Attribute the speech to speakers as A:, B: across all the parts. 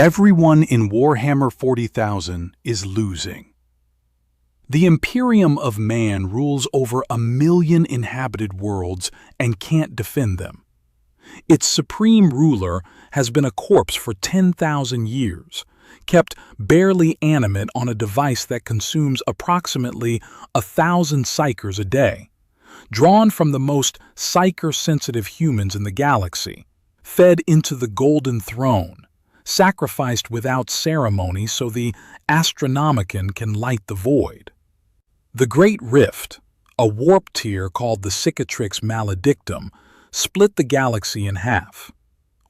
A: Everyone in Warhammer 40,000 is losing. The Imperium of Man rules over 1 million inhabited worlds and can't defend them. Its supreme ruler has been a corpse for 10,000 years, kept barely animate on a device that consumes approximately 1,000 psykers a day, drawn from the most psyker-sensitive humans in the galaxy, fed into the Golden Throne, sacrificed without ceremony so the Astronomican can light the void. The Great Rift, a warp tier called the Cicatrix Maledictum, split the galaxy in half.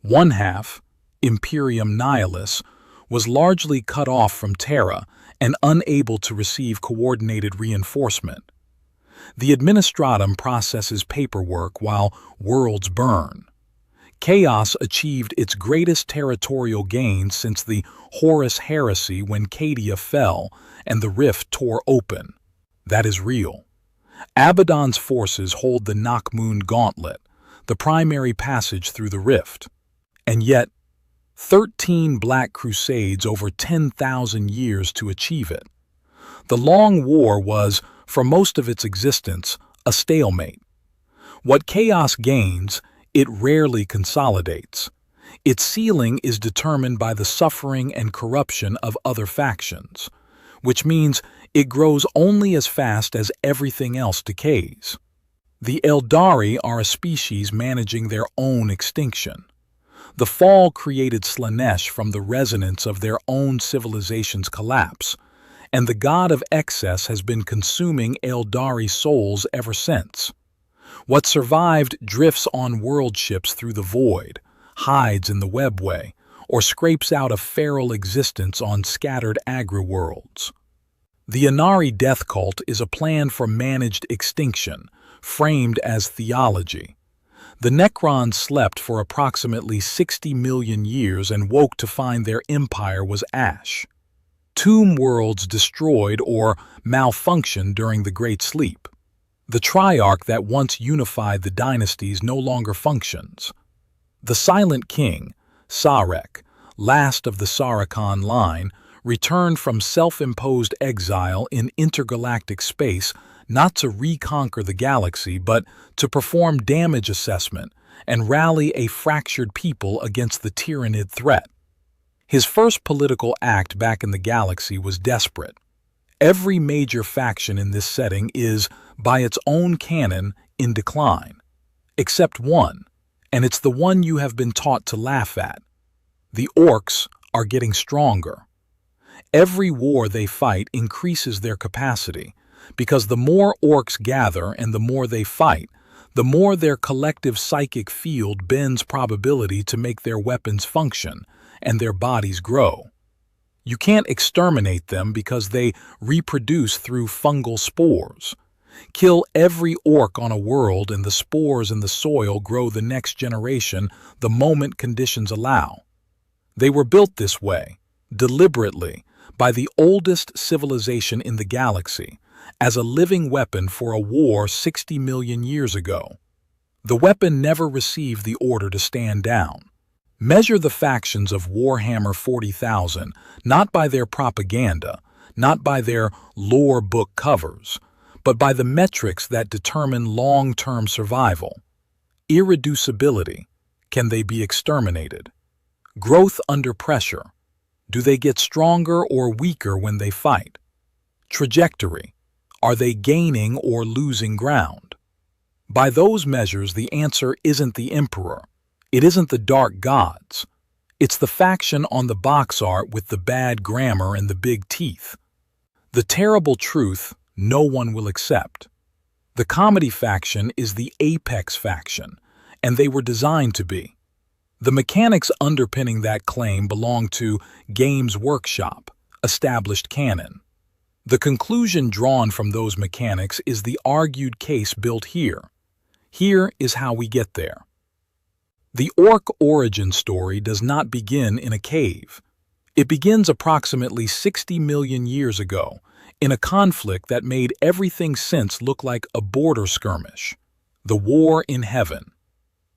A: One half, Imperium Nihilus, was largely cut off from Terra and unable to receive coordinated reinforcement. The Administratum processes paperwork while worlds burn. Chaos achieved its greatest territorial gains since the Horus Heresy when Cadia fell and the rift tore open. That is real. Abaddon's forces hold the Nachmund Gauntlet, the primary passage through the rift. And yet, 13 Black Crusades over 10,000 years to achieve it. The Long War was, for most of its existence, a stalemate. What chaos gains, it rarely consolidates. Its ceiling is determined by the suffering and corruption of other factions, which means it grows only as fast as everything else decays. The Aeldari are a species managing their own extinction. The fall created Slanesh from the resonance of their own civilization's collapse, and the god of excess has been consuming Aeldari souls ever since. What survived drifts on world ships through the void, hides in the webway, or scrapes out a feral existence on scattered agri-worlds. The Inari death cult is a plan for managed extinction, framed as theology. The Necrons slept for approximately 60 million years and woke to find their empire was ash. Tomb worlds destroyed or malfunctioned during the Great Sleep. The Triarch that once unified the dynasties no longer functions. The Silent King, Sarek, last of the Saracen line, returned from self-imposed exile in intergalactic space not to reconquer the galaxy but to perform damage assessment and rally a fractured people against the Tyrannid threat. His first political act back in the galaxy was desperate. Every major faction in this setting is, by its own canon, in decline. Except one, and it's the one you have been taught to laugh at. The Orks are getting stronger. Every war they fight increases their capacity, because the more Orks gather and the more they fight, the more their collective psychic field bends probability to make their weapons function and their bodies grow. You can't exterminate them because they reproduce through fungal spores. Kill every orc on a world and the spores in the soil grow the next generation the moment conditions allow. They were built this way, deliberately, by the oldest civilization in the galaxy, as a living weapon for a war 60 million years ago. The weapon never received the order to stand down. Measure the factions of Warhammer 40,000 not by their propaganda, not by their lore book covers, but by the metrics that determine long-term survival. Irreducibility. Can they be exterminated? Growth under pressure. Do they get stronger or weaker when they fight? Trajectory. Are they gaining or losing ground? By those measures, the answer isn't the Emperor. It isn't the dark gods. It's the faction on the box art with the bad grammar and the big teeth. The terrible truth no one will accept. The comedy faction is the apex faction, and they were designed to be. The mechanics underpinning that claim belong to Games Workshop, established canon. The conclusion drawn from those mechanics is the argued case built here. Here is how we get there. The Orc origin story does not begin in a cave. It begins approximately 60 million years ago, in a conflict that made everything since look like a border skirmish. The War in Heaven.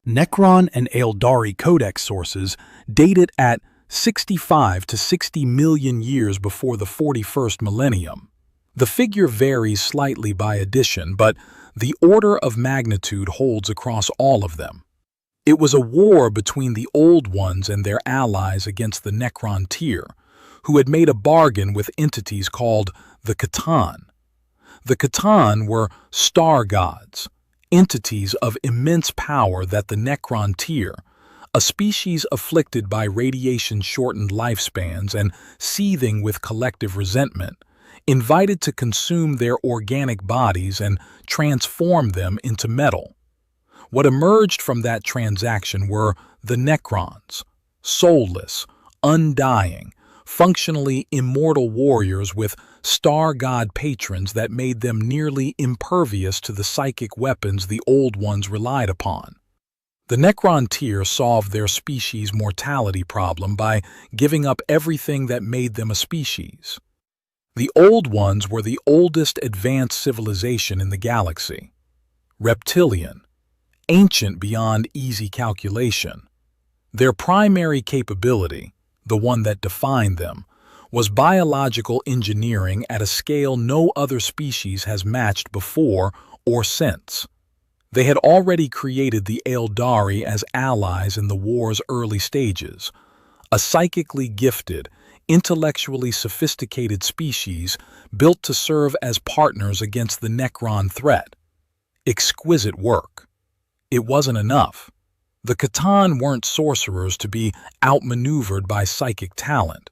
B: Necron and Aeldari codex sources date it at
A: 65 to 60 million years before the 41st millennium. The figure varies slightly by edition, but the order of magnitude holds across all of them. It was a war between the Old Ones and their allies against the Necron tier, who had made a bargain with entities called the C'tan. The C'tan were star gods, entities of immense power that the Necron tier, a species afflicted by radiation-shortened lifespans and seething with collective resentment, invited to consume their organic bodies and transform them into metal. What emerged from that transaction were the Necrons, soulless, undying, functionally immortal warriors with star god patrons that made them nearly impervious to the psychic weapons the Old Ones relied upon. The Necron tier solved their species' mortality problem by giving up everything that made them a species. The Old Ones were the oldest advanced civilization in the galaxy. Reptilian, ancient beyond easy calculation. Their primary capability, the one that defined them, was biological engineering at a scale no other species has matched before or since. They had already created the Aeldari as allies in the war's early stages, a psychically gifted, intellectually sophisticated species built to serve as partners against the Necron threat. Exquisite work. It wasn't enough. The C'tan weren't sorcerers to be outmaneuvered by psychic talent.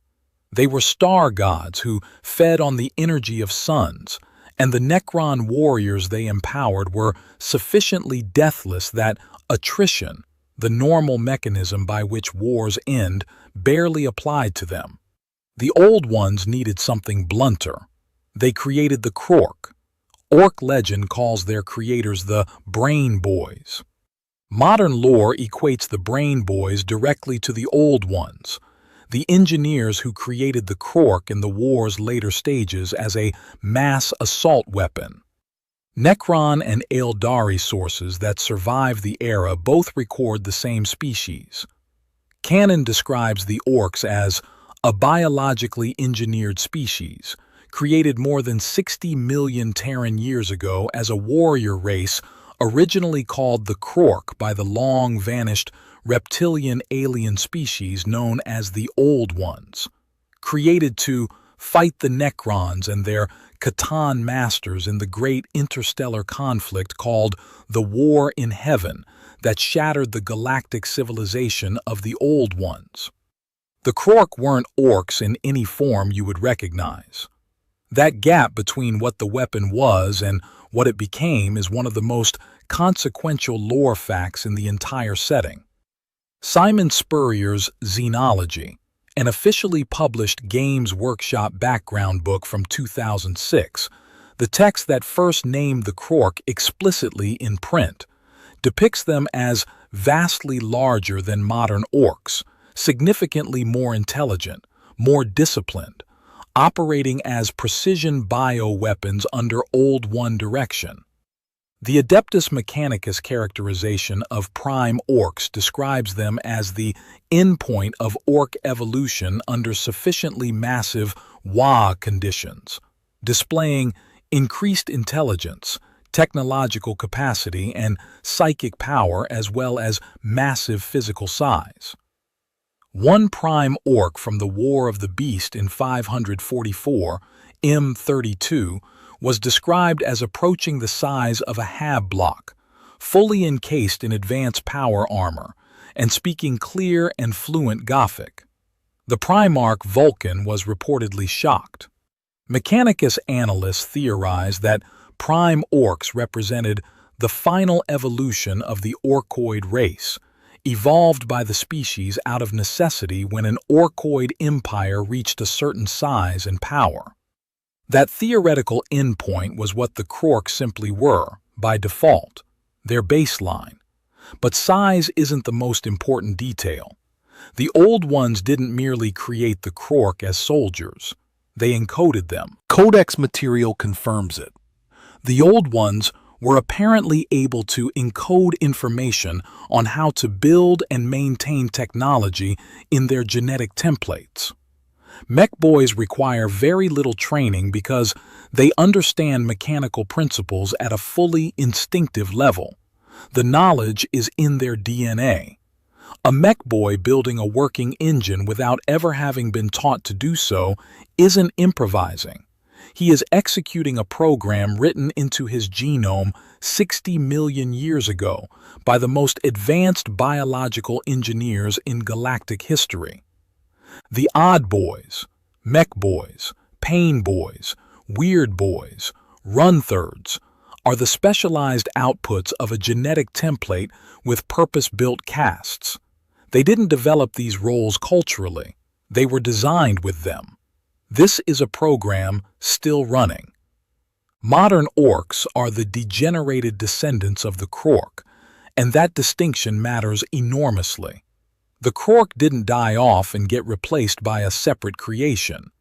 A: They were star gods who fed on the energy of suns, and the Necron warriors they empowered were sufficiently deathless that attrition, the normal mechanism by which wars end, barely applied to them. The Old Ones needed something blunter. They created the Krork. Orc legend calls their creators the Brain Boys. Modern lore equates the Brain Boys directly to the Old Ones, the engineers who created the Krork in the war's later stages as a mass assault weapon. Necron and Aeldari sources that survive the era both record the same species. Canon describes the Orks as a biologically engineered species, created more than 60 million Terran years ago as a warrior race originally called the Krork by the long-vanished reptilian alien species known as the Old Ones, created to fight the Necrons and their C'tan masters in the great interstellar conflict called the War in Heaven that shattered the galactic civilization of the Old Ones. The Krork weren't orcs in any form you would recognize. That gap between what the weapon was and what it became is one of the most consequential lore facts in the entire setting. Simon Spurrier's Xenology, an officially published Games Workshop background book from 2006, the text that first named the Krork explicitly in print, depicts them as vastly larger than modern orcs, significantly more intelligent, more disciplined, operating as precision bioweapons under Old One direction. The Adeptus Mechanicus characterization of prime orcs describes them as the endpoint of orc evolution under sufficiently massive Wa conditions, displaying increased intelligence, technological capacity, and psychic power as well as massive physical size. One prime orc from the War of the Beast in 544, M32, was described as approaching the size of a hab block, fully encased in advanced power armor, and speaking clear and fluent Gothic. The Primarch Vulcan was reportedly shocked. Mechanicus analysts theorized that prime orcs represented the final evolution of the orcoid race, evolved by the species out of necessity when an orcoid empire reached a certain size and power. That theoretical endpoint was what the Krork simply were, by default, their baseline. But size isn't the most important detail. The Old Ones didn't merely create the Krork as soldiers. They encoded them. Codex material confirms it. The Old Ones were apparently able to encode information on how to build and maintain technology in their genetic templates. Mech boys require very little training because they understand mechanical principles at a fully instinctive level. The knowledge is in their DNA. A mech boy building a working engine without ever having been taught to do so isn't improvising. He is executing a program written into his genome 60 million years ago by the most advanced biological engineers in galactic history. The odd boys, mech boys, pain boys, weird boys, run-thirds, are the specialized outputs of a genetic template with purpose-built castes. They didn't develop these roles culturally. They were designed with them. This is a program still running. Modern orcs are the degenerated descendants of the Krork, and that distinction matters enormously. The Krork didn't die off and get replaced by a separate creation.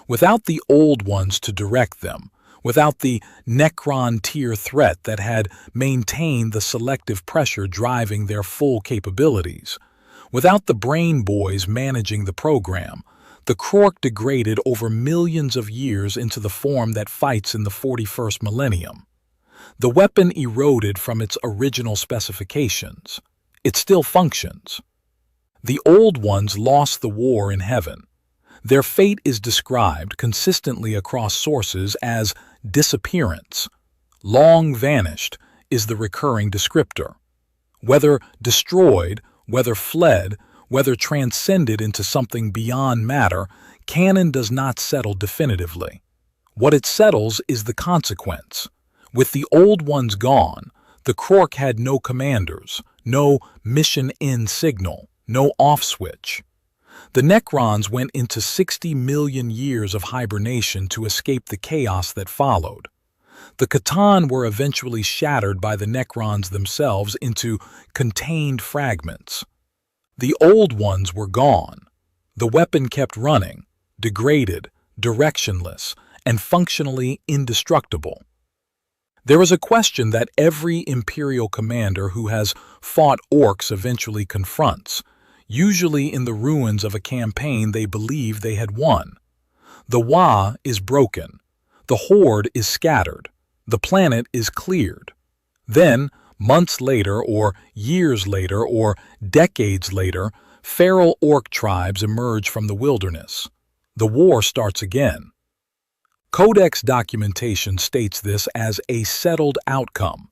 A: Without the old ones to direct them, without the Necron-tier threat that had maintained the selective pressure driving their full capabilities, without the brain boys managing the program, the Krork degraded over millions of years into the form that fights in the 41st millennium. The weapon eroded from its original specifications. It still functions. The old ones lost the war in heaven. Their fate is described consistently across sources as disappearance. Long vanished is the recurring descriptor. Whether destroyed, whether fled, whether transcended into something beyond matter, canon does not settle definitively. What it settles is the consequence. With the old ones gone, the Krork had no commanders, no mission-in signal, no off-switch. The Necrons went into 60 million years of hibernation to escape the chaos that followed. The Catan were eventually shattered by the Necrons themselves into contained fragments. The old ones were gone. The weapon kept running, degraded, directionless, and functionally indestructible. There is a question that every Imperial commander who has fought Orks eventually confronts, usually in the ruins of a campaign they believe they had won. The Wa is broken. The Horde is scattered. The planet is cleared. Then, months later, or years later, or decades later, feral orc tribes emerge from the wilderness. The war starts again. Codex documentation states this as a settled outcome.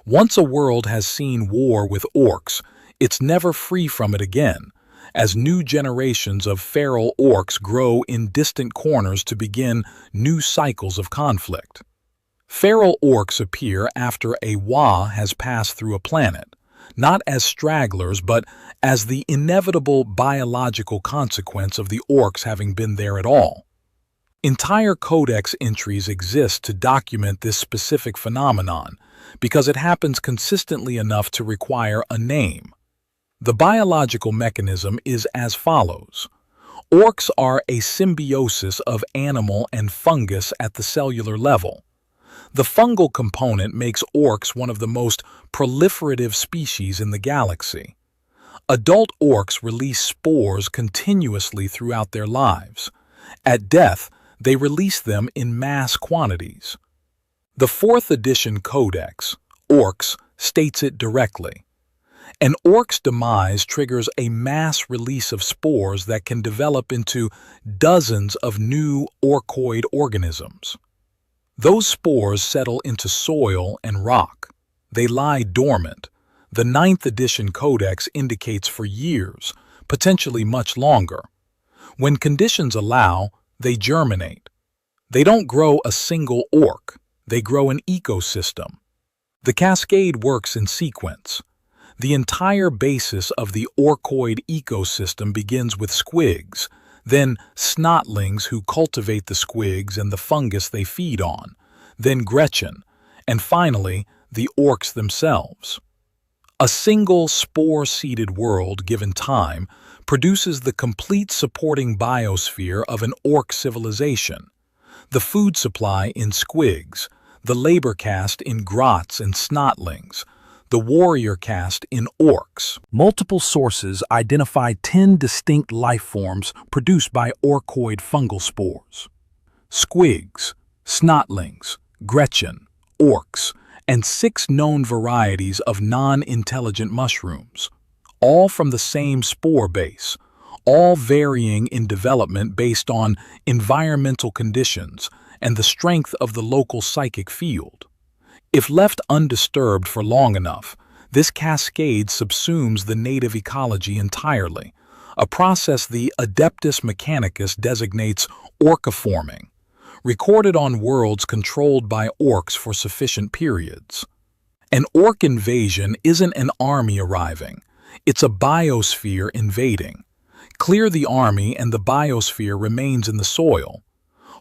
A: Once a world has seen war with orcs, it's never free from it again, as new generations of feral orcs grow in distant corners to begin new cycles of conflict. Feral orcs appear after a Wa has passed through a planet, not as stragglers but as the inevitable biological consequence of the orcs having been there at all. Entire codex entries exist to document this specific phenomenon because it happens consistently enough to require a name. The biological mechanism is as follows. Orcs are a symbiosis of animal and fungus at the cellular level. The fungal component makes orcs one of the most proliferative species in the galaxy. Adult orcs release spores continuously throughout their lives. At death, they release them in mass quantities. The 4th edition Codex, Orks, states it directly. An orc's demise triggers a mass release of spores that can develop into dozens of new orcoid organisms. Those spores settle into soil and rock. They lie dormant. The 9th edition Codex indicates for years, potentially much longer. When conditions allow, they germinate. They don't grow a single orc. They grow an ecosystem. The cascade works in sequence. The entire basis of the orcoid ecosystem begins with squigs, then snotlings who cultivate the squigs and the fungus they feed on, then Gretchen, and finally the orcs themselves. A single spore-seeded world, given time, produces the complete supporting biosphere of an orc civilization. The food supply in squigs, the labor caste in grots and snotlings, the warrior caste in orks. Multiple sources identify 10 distinct life forms produced by orkoid fungal spores. Squigs, snotlings, Gretchen, orks, and 6 known varieties of non-intelligent mushrooms, all from the same spore base, all varying in development based on environmental conditions and the strength of the local psychic field. If left undisturbed for long enough, this cascade subsumes the native ecology entirely, a process the Adeptus Mechanicus designates orkiforming, recorded on worlds controlled by orks for sufficient periods. An ork invasion isn't an army arriving, it's a biosphere invading. Clear the army and the biosphere remains in the soil.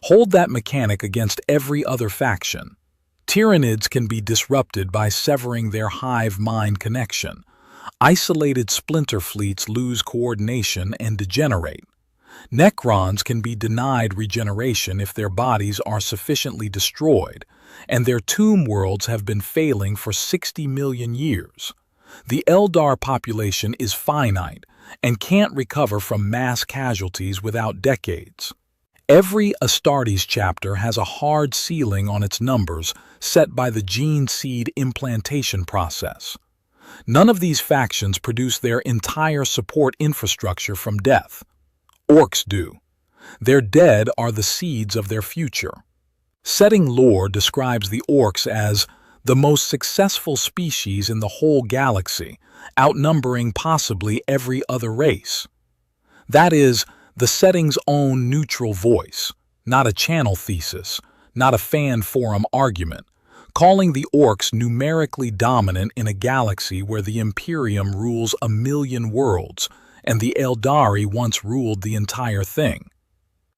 A: Hold that mechanic against every other faction. Tyranids can be disrupted by severing their hive-mind connection. Isolated splinter fleets lose coordination and degenerate. Necrons can be denied regeneration if their bodies are sufficiently destroyed, and their tomb worlds have been failing for 60 million years. The Aeldari population is finite and can't recover from mass casualties without decades. Every Astartes chapter has a hard ceiling on its numbers set by the gene seed implantation process. None of these factions produce their entire support infrastructure from death. Orks do. Their dead are the seeds of their future. Setting lore describes the orks as the most successful species in the whole galaxy, outnumbering possibly every other race. That is, the setting's own neutral voice, not a channel thesis, not a fan forum argument, calling the orks numerically dominant in a galaxy where the Imperium rules 1,000,000 worlds, and the Aeldari once ruled the entire thing.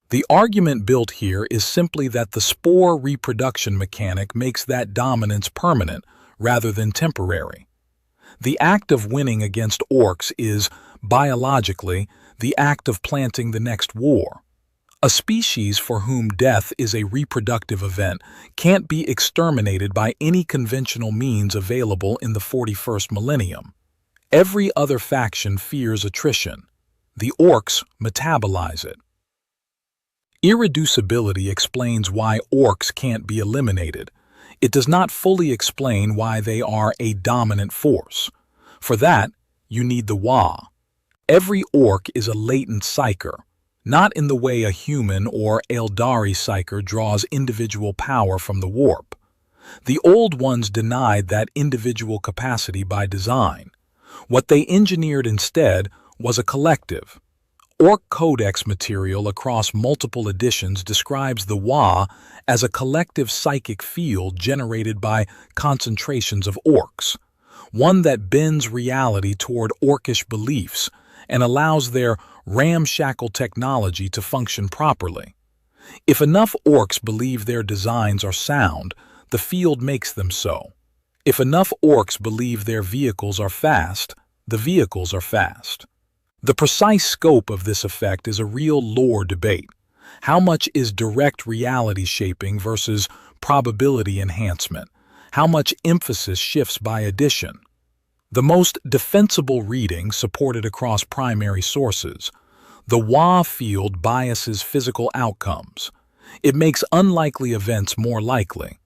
A: The argument built here is simply that the spore reproduction mechanic makes that dominance permanent rather than temporary. The act of winning against orks is, biologically, the act of planting the next war. A species for whom death is a reproductive event can't be exterminated by any conventional means available in the 41st millennium. Every other faction fears attrition. The orks metabolize it. Irreducibility explains why orks can't be eliminated. It does not fully explain why they are a dominant force. For that, you need the Wa. Every ork is a latent psyker, not in the way a human or Aeldari psyker draws individual power from the warp. The old ones denied that individual capacity by design. What they engineered instead was a collective. Ork Codex material across multiple editions describes the Wa as a collective psychic field generated by concentrations of orks, one that bends reality toward orkish beliefs and allows their ramshackle technology to function properly. If enough orks believe their designs are sound, the field makes them so. If enough orks believe their vehicles are fast, the vehicles are fast. The precise scope of this effect is a real lore debate. How much is direct reality shaping versus probability enhancement? How much emphasis shifts by addition? The most defensible reading, supported across primary sources, the Wa field biases physical outcomes. It makes unlikely events more likely.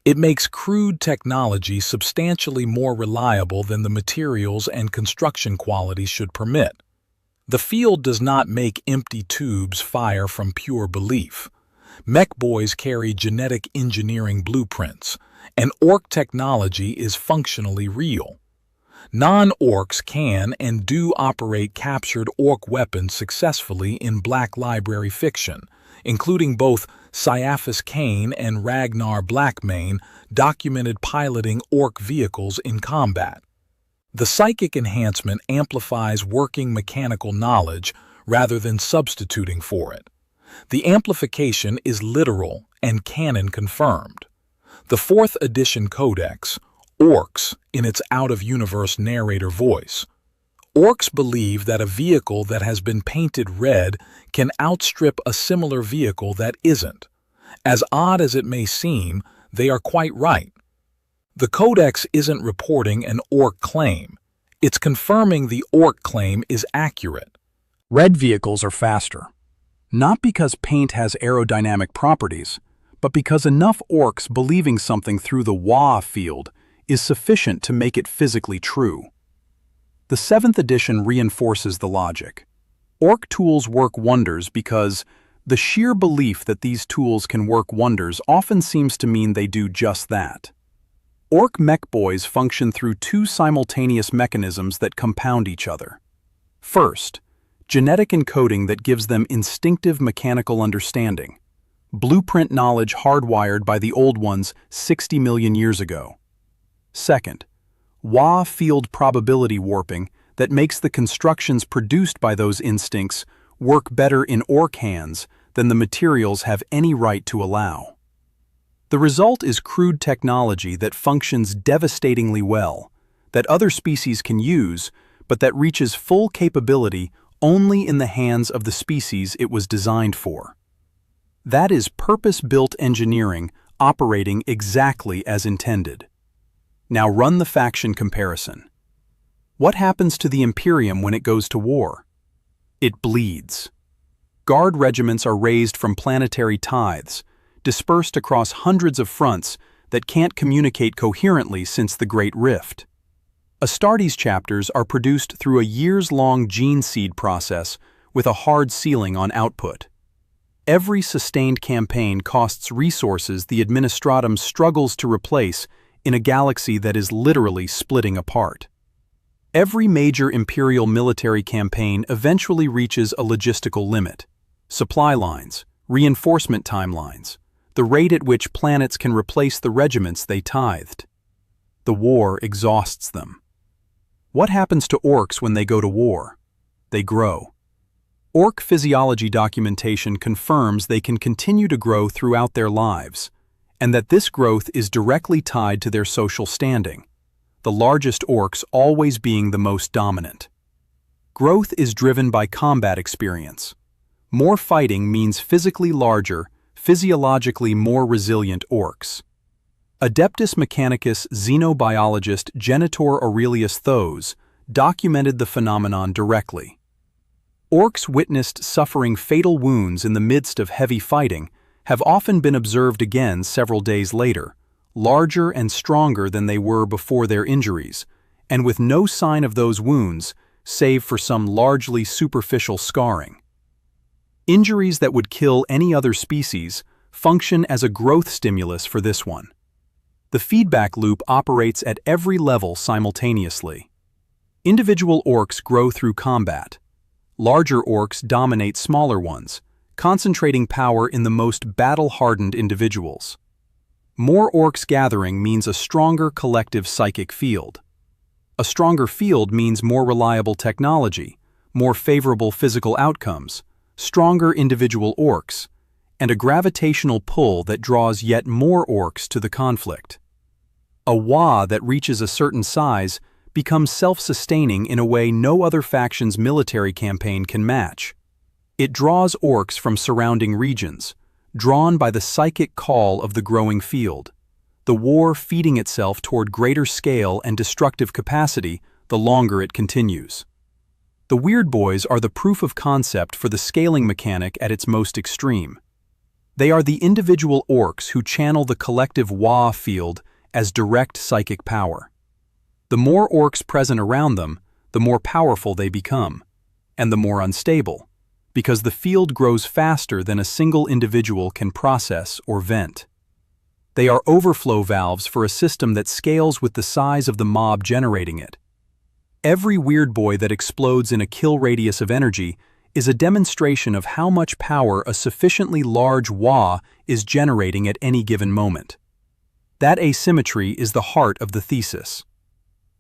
A: It makes crude technology substantially more reliable than the materials and construction quality should permit. The field does not make empty tubes fire from pure belief. Mech boys carry genetic engineering blueprints, and ork technology is functionally real. Non-orks can and do operate captured ork weapons successfully in Black Library fiction, including both Caiaphas Cain and Ragnar Blackmane documented piloting ork vehicles in combat. The psychic enhancement amplifies working mechanical knowledge rather than substituting for it. The amplification is literal and canon confirmed. The 4th edition codex, Orks, in its out-of-universe narrator voice. Orks believe that a vehicle that has been painted red can outstrip a similar vehicle that isn't. As odd as it may seem, they are quite right. The Codex isn't reporting an Ork claim. It's confirming the Ork claim is accurate. Red vehicles are faster. Not because paint has aerodynamic properties, but because enough Orks believing something through the Wa field is sufficient to make it physically true. The 7th edition reinforces the logic. Ork tools work wonders because the sheer belief that these tools can work wonders often seems to mean they do just that. Ork mech boys function through two simultaneous mechanisms that compound each other. First, genetic encoding that gives them instinctive mechanical understanding, blueprint knowledge hardwired by the old ones 60 million years ago. Second, Wa field probability warping that makes the constructions produced by those instincts work better in Ork hands than the materials have any right to allow. The result is crude technology that functions devastatingly well, that other species can use, but that reaches full capability only in the hands of the species it was designed for. That is purpose-built engineering operating exactly as intended. Now run the faction comparison. What happens to the Imperium when it goes to war? It bleeds. Guard regiments are raised from planetary tithes, dispersed across hundreds of fronts that can't communicate coherently since the Great Rift. Astartes chapters are produced through a years-long gene seed process with a hard ceiling on output. Every sustained campaign costs resources the Administratum struggles to replace in a galaxy that is literally splitting apart. Every major Imperial military campaign eventually reaches a logistical limit. Supply lines, reinforcement timelines, the rate at which planets can replace the regiments they tithed. The war exhausts them. What happens to Orks when they go to war? They grow. Ork physiology documentation confirms they can continue to grow throughout their lives, and that this growth is directly tied to their social standing, the largest Orks always being the most dominant. Growth is driven by combat experience. More fighting means physically larger, physiologically more resilient Orks. Adeptus Mechanicus xenobiologist Genitor Aurelius Thos documented the phenomenon directly. Orks witnessed suffering fatal wounds in the midst of heavy fighting have often been observed again several days later, larger and stronger than they were before their injuries, and with no sign of those wounds save for some largely superficial scarring. Injuries that would kill any other species function as a growth stimulus for this one. The feedback loop operates at every level simultaneously. Individual Orks grow through combat. Larger Orks dominate smaller ones, concentrating power in the most battle-hardened individuals. More Orks gathering means a stronger collective psychic field. A stronger field means more reliable technology, more favorable physical outcomes, stronger individual Orks, and a gravitational pull that draws yet more Orks to the conflict. A Wa that reaches a certain size becomes self-sustaining in a way no other faction's military campaign can match. It draws Orks from surrounding regions, drawn by the psychic call of the growing field, the war feeding itself toward greater scale and destructive capacity the longer it continues. The Weird Boys are the proof of concept for the scaling mechanic at its most extreme. They are the individual Orks who channel the collective Wa field as direct psychic power. The more Orks present around them, the more powerful they become, and the more unstable, because the field grows faster than a single individual can process or vent. They are overflow valves for a system that scales with the size of the mob generating it. Every Weird Boy that explodes in a kill radius of energy is a demonstration of how much power a sufficiently large Wa is generating at any given moment. That asymmetry is the heart of the thesis.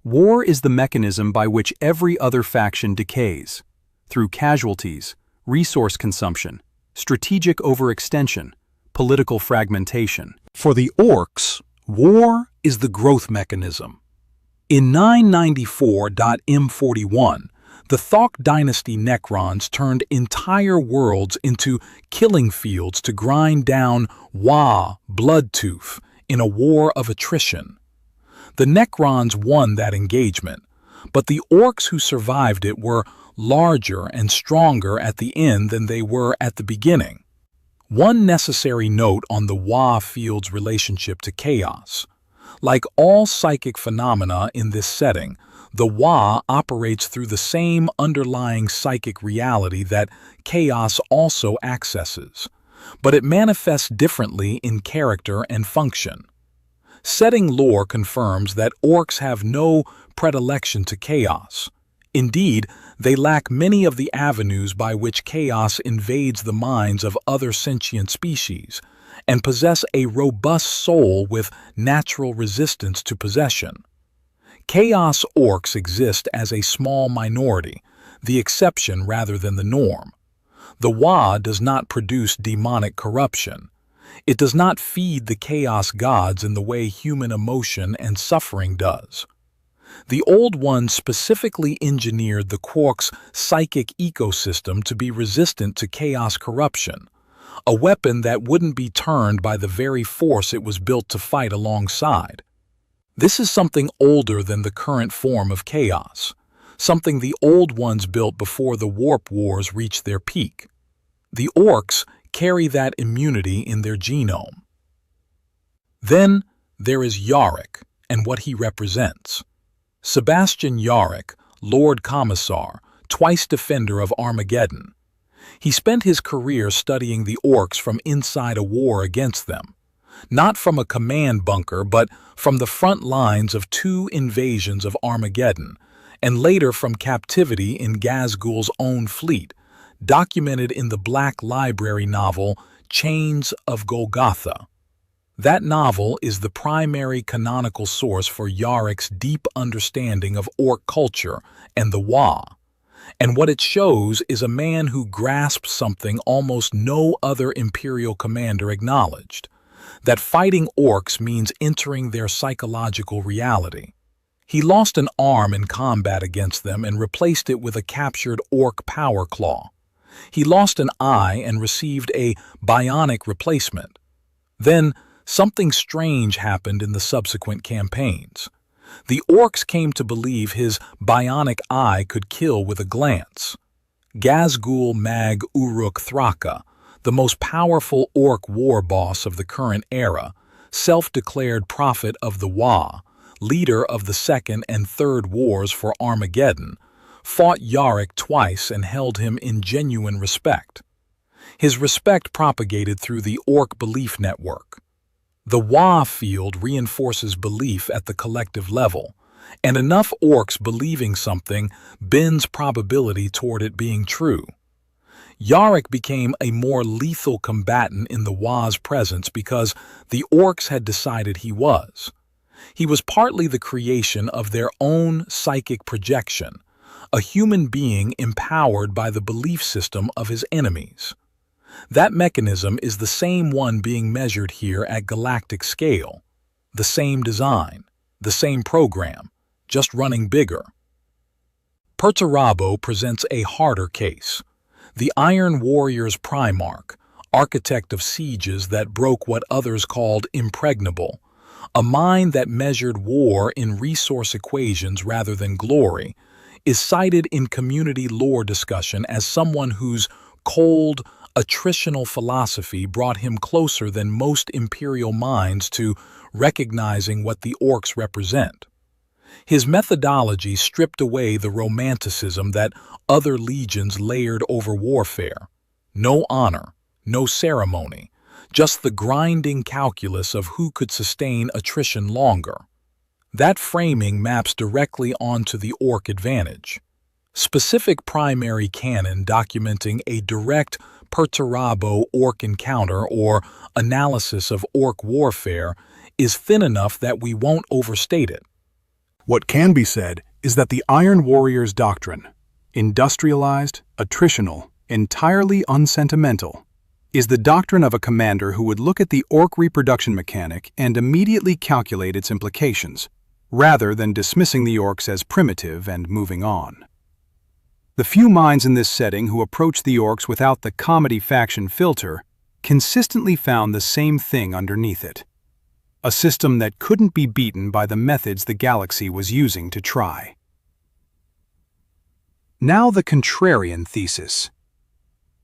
A: War is the mechanism by which every other faction decays, through casualties, resource consumption, strategic overextension, political fragmentation. For the Orks, war is the growth mechanism. In 994.M41, the Thok dynasty Necrons turned entire worlds into killing fields to grind down Wa Bloodtooth in a war of attrition. The Necrons won that engagement, but the Orks who survived it were larger and stronger at the end than they were at the beginning. One necessary note on the Wa field's relationship to chaos. Like all psychic phenomena in this setting, the Wa operates through the same underlying psychic reality that chaos also accesses, but it manifests differently in character and function. Setting lore confirms that Orks have no predilection to chaos. Indeed, they lack many of the avenues by which chaos invades the minds of other sentient species, and possess a robust soul with natural resistance to possession. Chaos Orks exist as a small minority, the exception rather than the norm. The Wa does not produce demonic corruption. It does not feed the chaos gods in the way human emotion and suffering does. The Old Ones specifically engineered the Quark's psychic ecosystem to be resistant to chaos corruption, a weapon that wouldn't be turned by the very force it was built to fight alongside. This is something older than the current form of chaos, something the Old Ones built before the Warp Wars reached their peak. The Orks carry that immunity in their genome. Then there is Yarick and what he represents. Sebastian Yarick, Lord Commissar, twice defender of Armageddon. He spent his career studying the Orks from inside a war against them, not from a command bunker but from the front lines of 2 invasions of Armageddon, and later from captivity in Ghazghul's own fleet, documented in the Black Library novel Chains of Golgotha. That novel is the primary canonical source for Yarick's deep understanding of Ork culture and the Wa, and what it shows is a man who grasps something almost no other Imperial commander acknowledged, that fighting Orks means entering their psychological reality. He lost an arm in combat against them and replaced it with a captured Ork power claw. He lost an eye and received a bionic replacement. Then, something strange happened in the subsequent campaigns. The Orks came to believe his bionic eye could kill with a glance. Ghazghul Mag Uruk Thraka, the most powerful Ork war boss of the current era, self-declared prophet of the Wa, leader of the Second and Third Wars for Armageddon, fought Yarick twice and held him in genuine respect. His respect propagated through the Ork belief network. The Wa field reinforces belief at the collective level, and enough Orks believing something bends probability toward it being true. Yarick became a more lethal combatant in the Wa's presence because the Orks had decided he was. He was partly the creation of their own psychic projection, a human being empowered by the belief system of his enemies. That mechanism is the same one being measured here at galactic scale. The same design, the same program, just running bigger. Perturabo presents a harder case. The Iron Warrior's Primarch, architect of sieges that broke what others called impregnable, a mind that measured war in resource equations rather than glory, is cited in community lore discussion as someone whose cold, attritional philosophy brought him closer than most Imperial minds to recognizing what the Orks represent. His methodology stripped away the romanticism that other legions layered over warfare. No honor, no ceremony, just the grinding calculus of who could sustain attrition longer. That framing maps directly onto the Ork advantage. Specific primary canon documenting a direct Perturabo Ork encounter or analysis of Ork warfare is thin enough that we won't overstate it.
B: What can be said is that the Iron Warrior's doctrine, industrialized, attritional, entirely unsentimental, is the doctrine of a commander who would look at the Ork reproduction mechanic and immediately calculate its implications, rather than dismissing the Orks as primitive and moving on. The few minds in this setting who approached the Orks without the comedy faction filter consistently found the same thing underneath it: a system that couldn't be beaten by the methods the galaxy was using to try. Now the contrarian thesis.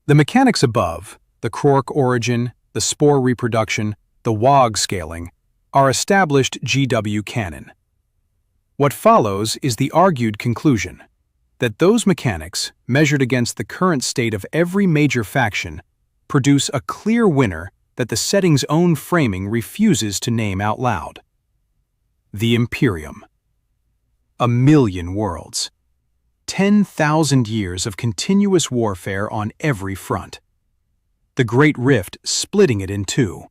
B: The mechanics above, the Krork origin, the spore reproduction, the WOG scaling, are established GW canon. What follows is the argued conclusion that those mechanics, measured against the current state of every major faction, produce a clear winner that the setting's own framing refuses to name out loud. The Imperium. 1,000,000 worlds. 10,000 years of continuous warfare on every front. The Great Rift splitting it in two.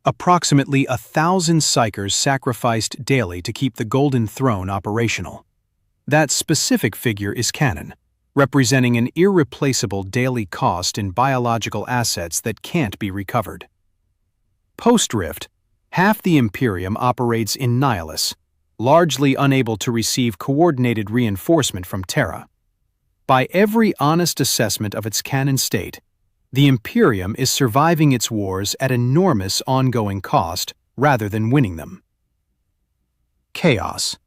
B: Approximately 1,000 psykers sacrificed daily to keep the Golden Throne operational. That specific figure is canon, representing an irreplaceable daily cost in biological assets that can't be recovered. Post-Rift, half the Imperium operates in Nihilus, largely unable to receive coordinated reinforcement from Terra. By every honest assessment of its canon state, the Imperium is surviving its wars at enormous ongoing cost rather than winning them. Chaos.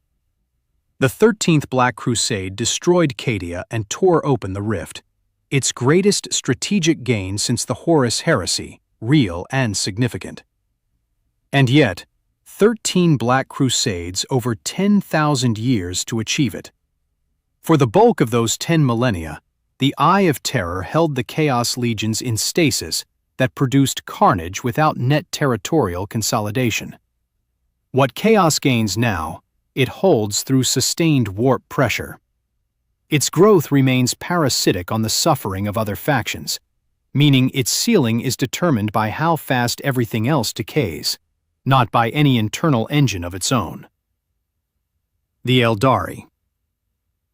B: The 13th Black Crusade destroyed Cadia and tore open the rift, its greatest strategic gain since the Horus Heresy, real and significant. And yet, 13 Black Crusades over 10,000 years to achieve it. For the bulk of those 10 millennia, the Eye of Terror held the Chaos legions in stasis that produced carnage without net territorial consolidation. What Chaos gains now, it holds through sustained warp pressure. Its growth remains parasitic on the suffering of other factions, meaning its ceiling is determined by how fast everything else decays, not by any internal engine of its own. The Aeldari.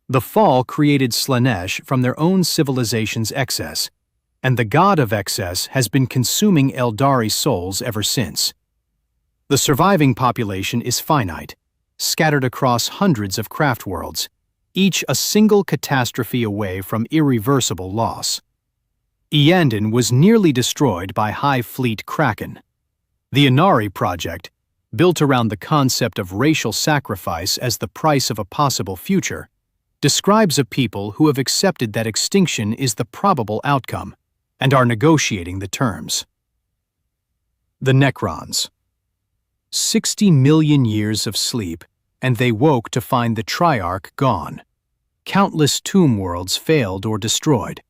B: The fall created Slaanesh from their own civilization's excess, and the god of excess has been consuming Aeldari souls ever since. The surviving population is finite, scattered across hundreds of craft worlds, each a single catastrophe away from irreversible loss. Iyanden was nearly destroyed by High Fleet Kraken. The Inari project, built around the concept of racial sacrifice as the price of a possible future, describes a people who have accepted that extinction is the probable outcome and are negotiating the terms. The Necrons. 60 million years of sleep, and they woke to find the Triarch gone. Countless tomb worlds failed or destroyed.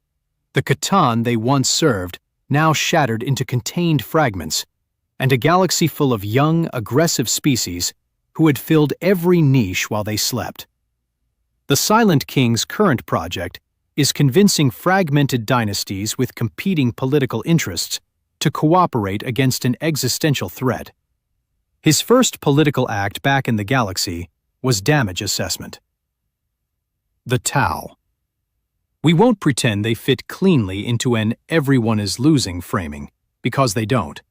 B: The Catan they once served, now shattered into contained fragments, and a galaxy full of young, aggressive species who had filled every niche while they slept. The Silent King's current project is convincing fragmented dynasties with competing political interests to cooperate against an existential threat. His first political act back in the galaxy was damage assessment. The Tau. We won't pretend they fit cleanly into an everyone is losing framing, because they don't.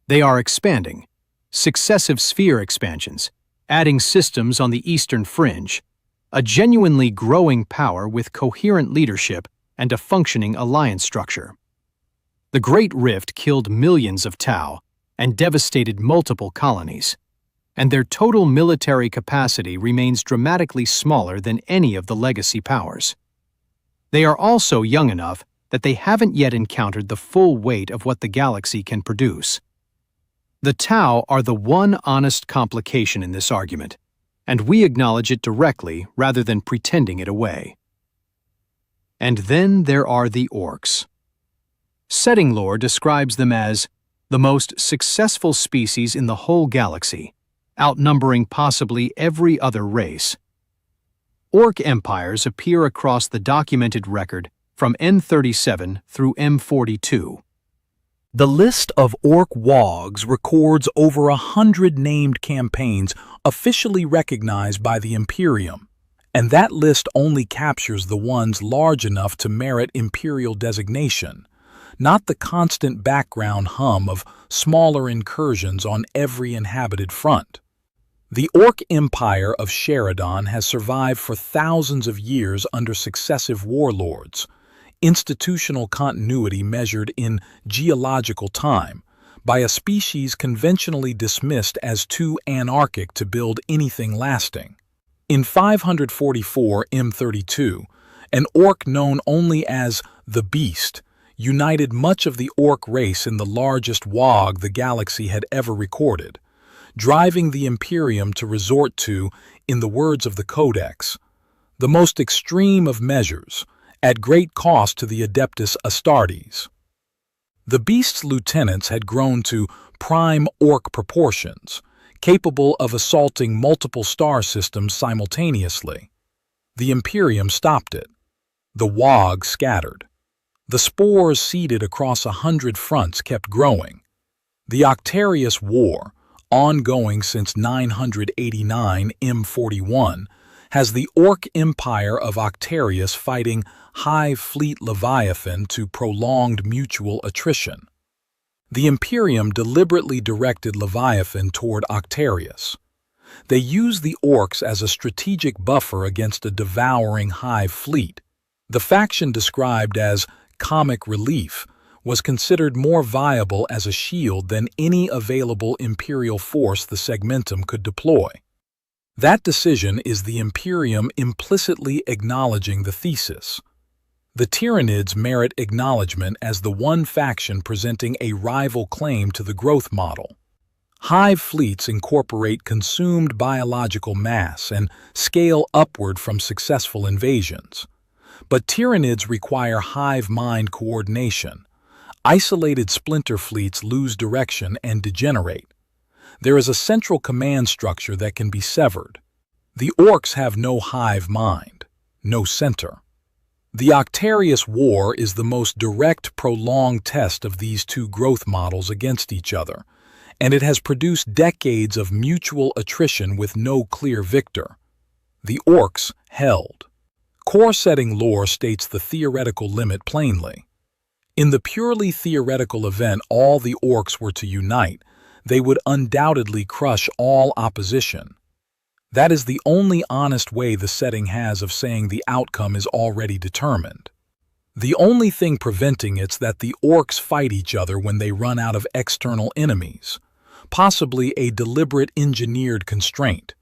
B: They are expanding, successive sphere expansions, adding systems on the eastern fringe, a genuinely growing power with coherent leadership and a functioning alliance structure. The Great Rift killed millions of Tau and devastated multiple colonies, and their total military capacity remains dramatically smaller than any of the legacy powers. They are also young enough that they haven't yet encountered the full weight of what the galaxy can produce. The Tau are the one honest complication in this argument, and we acknowledge it directly rather than pretending it away. And then there are the Orks. Setting lore describes them as the most successful species in the whole galaxy, outnumbering possibly every other race. Ork empires appear across the documented record from N37 through M42.
A: The list of Ork WOGs records over 100 named campaigns officially recognized by the Imperium, and that list only captures the ones large enough to merit imperial designation, not the constant background hum of smaller incursions on every inhabited front. The Ork Empire of Sheridan has survived for thousands of years under successive warlords, institutional continuity measured in geological time, by a species conventionally dismissed as too anarchic to build anything lasting. In 544 M32, an orc known only as the Beast united much of the orc race in the largest wog the galaxy had ever recorded, driving the Imperium to resort to, in the words of the Codex, the most extreme of measures, at great cost to the Adeptus Astartes. The Beast's lieutenants had grown to prime orc proportions, capable of assaulting multiple star systems simultaneously. The Imperium stopped it. The wog scattered. The spores seeded across 100 fronts kept growing. The Octarius War, ongoing since 989 M41, has the Orc Empire of Octarius fighting Hive Fleet Leviathan to prolonged mutual attrition. The Imperium deliberately directed Leviathan toward Octarius. They used the Orcs as a strategic buffer against a devouring Hive fleet. The faction described as comic relief was considered more viable as a shield than any available Imperial force the Segmentum could deploy. That decision is the Imperium implicitly acknowledging the thesis. The Tyranids merit acknowledgement as the one faction presenting a rival claim to the growth model. Hive fleets incorporate consumed biological mass and scale upward from successful invasions. But Tyranids require hive mind coordination. Isolated splinter fleets lose direction and degenerate. There is a central command structure that can be severed. The Orcs have no hive mind, no center. The Octarius War is the most direct, prolonged test of these two growth models against each other, and it has produced decades of mutual attrition with no clear victor. The Orcs held. Core-setting lore states the theoretical limit plainly. In the purely theoretical event all the Orcs were to unite, they would undoubtedly crush all opposition. That is the only honest way the setting has of saying the outcome is already determined. The only thing preventing it's that the Orcs fight each other when they run out of external enemies, possibly a deliberate engineered constraint,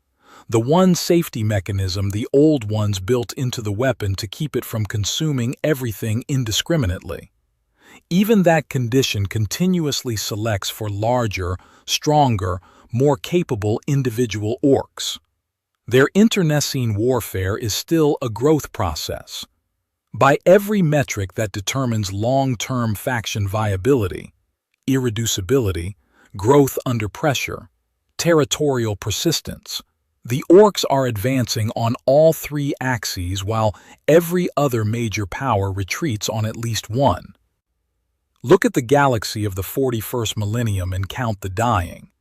A: the one safety mechanism the old ones built into the weapon to keep it from consuming everything indiscriminately. Even that condition continuously selects for larger, stronger, more capable individual Orcs. Their internecine warfare is still a growth process. By every metric that determines long-term faction viability, irreducibility, growth under pressure, territorial persistence, the Orcs are advancing on all three axes while every other major power retreats on at least one. Look at the galaxy of the 41st millennium and count the dying.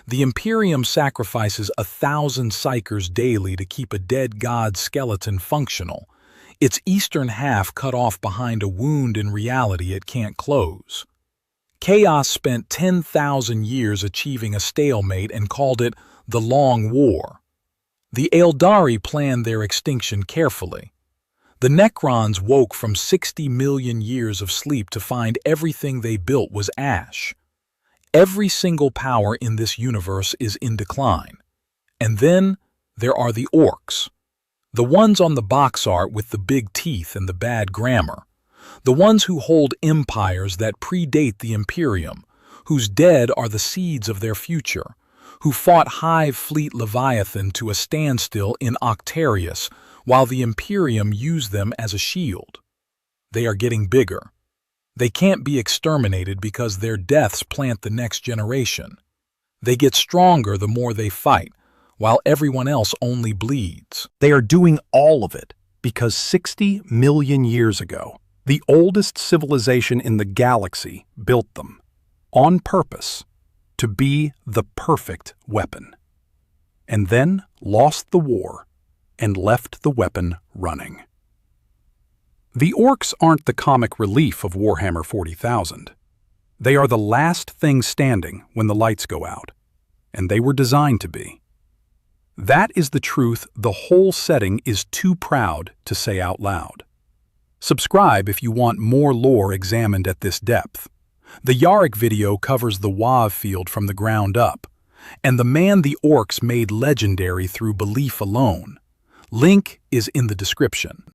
A: The Imperium sacrifices 1,000 psykers daily to keep a dead god skeleton functional, its eastern half cut off behind a wound in reality it can't close. Chaos spent 10,000 years achieving a stalemate and called it the Long War. The Aeldari planned their extinction carefully. The Necrons woke from 60 million years of sleep to find everything they built was ash. Every single power in this universe is in decline. And then there are the Orcs. The ones on the box art with the big teeth and the bad grammar. The ones who hold empires that predate the Imperium, whose dead are the seeds of their future, who fought Hive Fleet Leviathan to a standstill in Octarius, while the Imperium used them as a shield. They are getting bigger. They can't be exterminated because their deaths plant the next generation. They get stronger the more they fight, while everyone else only bleeds.
B: They are doing all of it because 60 million years ago, the oldest civilization in the galaxy built them, on purpose, to be the perfect weapon, and then lost the war and left the weapon running. The Orcs aren't the comic relief of Warhammer 40,000. They are the last thing standing when the lights go out, and they were designed to be. That is the truth the whole setting is too proud to say out loud. Subscribe if you want more lore examined at this depth.
A: The Yarick video covers the WoW field from the ground up, and the man the Orks made legendary through belief alone. Link is in the description.